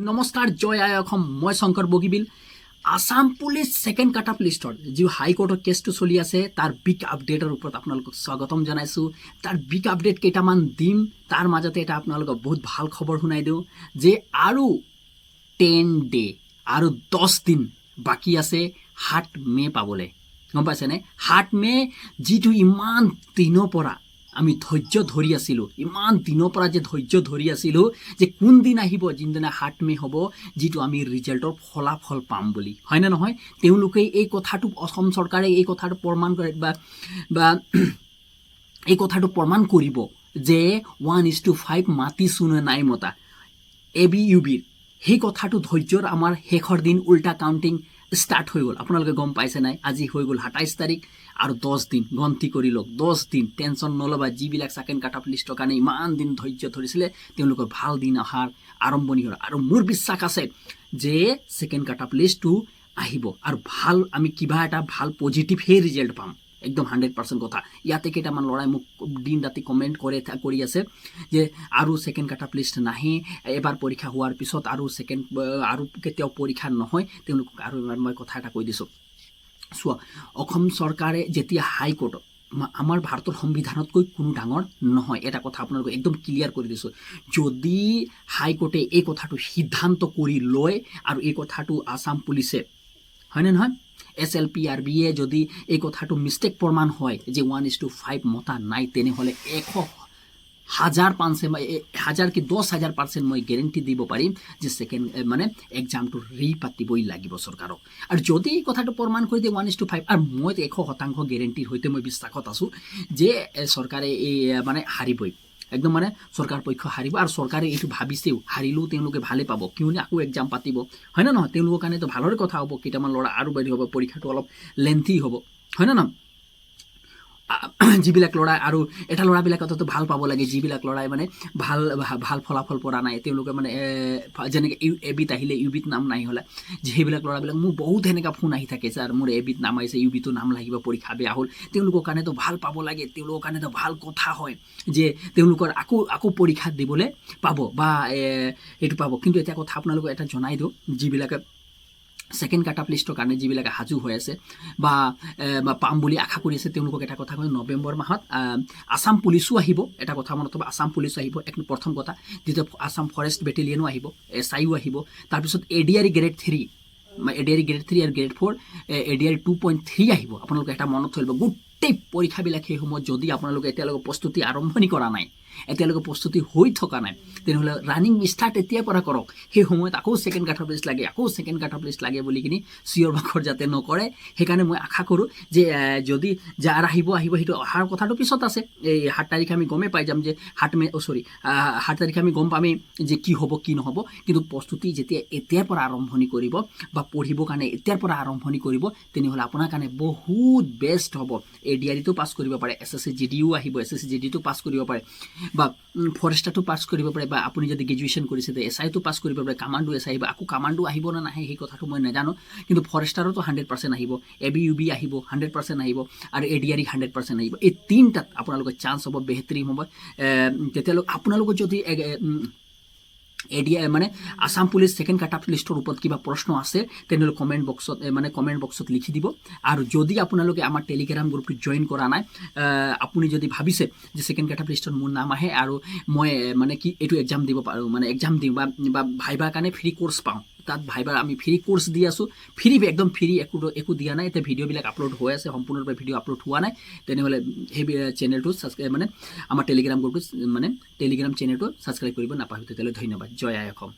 নমস্কাৰ জয় আই অসম মই Shankar Bogibeel Assam police second cut off লিষ্টৰ যি হাইকোৰ্টৰ কেছটো চলি আছে তাৰ বিগ আপডেটৰ ওপৰত আপোনালোকক স্বাগতম জনাইছো তাৰ বিগ আপডেট কেইটামান দিম তাৰ মাজতে এটা আপোনালোকক বহুত ভাল খবৰ শুনাই দিওঁ যে আৰু 10 ডে আৰু 10 দিন বাকি আছে 7 মে পাবলৈ গম পাইছেনে 7 মে যিটো ইমান দিনৰ পৰা আমি ধৈৰ্য ধৰি আছিলো ইমান দিনৰ পৰা যে ধৈৰ্য ধৰি আছিলো যে কোন দিন আহিব যিদিনা 7 মে হ'ব যিটো আমি ৰিজাল্টৰ ফলাফল পাম বুলি হয় না নহয় তেওঁলোকে এই কথাটো অসম চৰকাৰে এই কথাটো প্ৰমাণ কৰে বা এই কথাটো প্ৰমাণ কৰিব যে 1:5 মাতি শুনে নাই মতা ABUB সেই কথাটো ধৈৰ্যৰ আমাৰ শেষৰ দিন উল্টা কাউন্টিং স্টার্ট হয়ে গেল আপনাদের গম পাইছে নাই আজি হয়ে গেল 27 তারিখ আর 10 দিন গন্তি করে লোক 10 দিন টেনশন নলবা যিবিলাক সেকেন্ড কাট অফ লিষ্টৰ কাৰণে ইমান দিন ধৈৰ্য ধৰিছিলে তেওঁলোকৰ ভাল দিন অহাৰ আৰম্ভণি হ'ল আৰু মোৰ বিশ্বাস আছে যে সেকেন্ড কাট অফ লিষ্টটো আহিব আৰু ভাল আমি কিবা এটা ভাল পজিটিভ হে ৰিজাল্ট পাম একদম 100% কথা ইয়াতে কেইটামান লৰাই মোক দিন ৰাতি কমেন্ট কৰি আছে যে আৰু সেকেন্ড কাট অফ লিষ্ট নাহে এবাৰ পৰীক্ষা হোৱাৰ পিছত আৰু সেকেন্ড আৰু কেতিয়াও পৰীক্ষা নহয় তেওঁলোকক আৰু এবাৰ মই কথা এটা কৈ দিছো সোৱা অসম চৰকাৰে যেতিয়া হাইকোৰ্ট আমাৰ ভাৰতৰ সংবিধানতকৈ কোনো ডাঙৰ নহয় এটা কথা আপোনালোকক একদম ক্লিয়াৰ কৰি দিছো যদি হাইকোৰ্টে এই কথাটো সিদ্ধান্ত কৰি লয় আৰু এই কথাটো আসাম পুলিচে হয় না নহয় SLPRB যদি এই কথাটো মিস্টেক প্ৰমাণ হয় যে 1:5 মতা নাই তেনেহলে 1,000 কি 10,000% মই গ্যাৰান্টি দিব পাৰিম যে সেকেন্ড মানে এক্সামটো ৰিপাতিবই লাগিব চৰকাৰক আৰু যদি এই কথাটো প্ৰমাণ কৰি দিয়ে 1:5 আৰু মই 100% গ্যাৰান্টিৰ হৈতে মই বিশ্বাসত আছো যে চৰকাৰে এই মানে হাৰিবই একদম মানে সরকার পক্ষ হারিব আর সরকারে এইটো ভাবিছেও হারিলেও তেওঁলোকে ভালে পাব কিয়নো আকৌ এক্সাম পাতিব হয় না নহয় তেওঁলোকৰ কাৰণে তো ভালৰে কথা হ'ব কেইটামান ল'ৰা আৰু বাঢ়ি হ'ব পৰীক্ষাটো অলপ লেন্থি হ'ব হয় না নহয় যিবিলাক লৰাই আৰু এটা লৰাবিলাকতো ভাল পাব লাগে যিবিলাক লৰাই মানে ভাল ভাল ফলাফল পৰা নাই তেওঁলোকে মানে যেনেকৈ এবিত আহিলে ইউবিত নাম নাই হলে যিবিলাক লৰাবিলাক মোক বহুত এনেকা ফোন আহি থাকে স্যাৰ মোৰ এবিত নাম আহিছে ইউবিতো নাম লাগিব পৰীক্ষা বেয়া হ'ল তেওঁলোকৰ কাৰণে তো ভাল পাব লাগে তেওঁলোকৰ কাৰণে তো ভাল কথা হয় যে তেওঁলোকৰ আকৌ পৰীক্ষা দিবলৈ পাব বা এইটো পাব কিন্তু এটা কথা আপোনালোকক এটা জনাই দিওঁ যিবিলাকে সেকেন্ড কাট অফ লিষ্টৰ কাৰণে যিবিলাক হাজু হৈ আছে বা পাম বুলি আশা কৰি আছে তেওঁলোকক এটা কথা কয় নৱেম্বৰ মাহত আসাম পুলিচো আহিব এটা কথা মনত হ'ব আসাম পুলিচো আহিব এক প্ৰথম কথা দ্বিতীয় আসাম ফৰেষ্ট বেটেলিয়নো আহিব SIও আহিব তাৰপিছত ADR গ্ৰেড 3 ADR গ্ৰেড 3 আৰু গ্ৰেড 4 ADR 2.3 আহিব আপোনালোকে এটা মনত থৈ ল'ব গোটেই পৰীক্ষাবিলাক সেই সময়ত যদি আপোনালোকে এতিয়ালৈকে প্ৰস্তুতি আৰম্ভণি কৰা নাই এতিয়ালৈকে প্ৰস্তুতি হৈ থকা নাই তেনেহ'লে ৰানিং ষ্টাৰ্ট এতিয়াৰ পৰা কৰক সেই সময়ত আকৌ সেকেন্ড কাট অফ লিষ্ট লাগে আকৌ সেকেন্ড কাট অফ লিষ্ট লাগে বুলি কিনি চিঞৰ বাখৰ যাতে নকৰে সেইকাৰণে মই আশা কৰোঁ যে যদি যাৰ আহিব সেইটো অহাৰ কথাটো পিছত আছে এই 7 তাৰিখে আমি গমেই পাই যাম যে 7 তাৰিখে আমি গম পামেই যে কি হ'ব কি নহ'ব কিন্তু প্ৰস্তুতি যেতিয়া এতিয়াৰ পৰা আৰম্ভণি কৰিব বা পঢ়িবৰ কাৰণে এতিয়াৰ পৰা আৰম্ভণি কৰিব তেনেহ'লে আপোনাৰ কাৰণে বহুত বেষ্ট হ'ব ADRটো পাছ কৰিব পাৰে SSC GDও আহিব SSC GDটো পাছ কৰিব পাৰে বা ফৰেষ্টাৰটো পাছ কৰিব পাৰে বা আপুনি যদি গ্ৰেজুৱেশ্যন কৰিছে তে SIটো পাছ কৰিব পাৰে কামাণ্ডো SI আহিব আকৌ কামাণ্ডো আহিব না নাহে সেই কথাটো মই নাজানো কিন্তু ফৰেষ্টাৰতো 100% আহিব ABUB আহিব 100% আহিব আৰু ADR 100% আহিব এই তিনটাত আপোনালোকৰ চান্স হ'ব বেহতৰিন হ'ব তেতিয়ালৈকে আপোনালোকৰ যদি ADR মানে Assam police second cut off লিষ্টৰ ওপৰত কিবা প্ৰশ্ন আছে তেনেহ'লে কমেন্ট বক্সত লিখি দিব আৰু যদি আপোনালোকে আমাৰ টেলিগ্ৰাম গ্ৰুপটো জইন কৰা নাই আপুনি যদি ভাবিছে যে সেকেন্ড কাট অফ লিষ্টত মোৰ নাম আহে আৰু মই মানে কি এইটো এক্সাম দিব পাৰোঁ মানে এক্সাম দিওঁ বা ভাইবাৰ কাৰণে ফ্ৰী কোৰ্স পাওঁ তাত ভাইবাৰ আমি ফ্ৰী কোৰ্স দি আছো ফ্ৰী একদম ফ্ৰী একো দিয়া নাই এতিয়া ভিডিঅ'বিলাক আপলোড হৈ আছে সম্পূৰ্ণৰূপে ভিডিঅ' আপলোড হোৱা নাই তেনেহ'লে সেই চেনেলটো সাবস্ক্ৰাইব মানে আমাৰ টেলিগ্ৰাম গ্ৰুপটো মানে টেলিগ্ৰাম চেনেলটো সাবস্ক্ৰাইব কৰিব নাপাহৰিব তেতিয়ালৈ ধন্যবাদ জয় আই অসম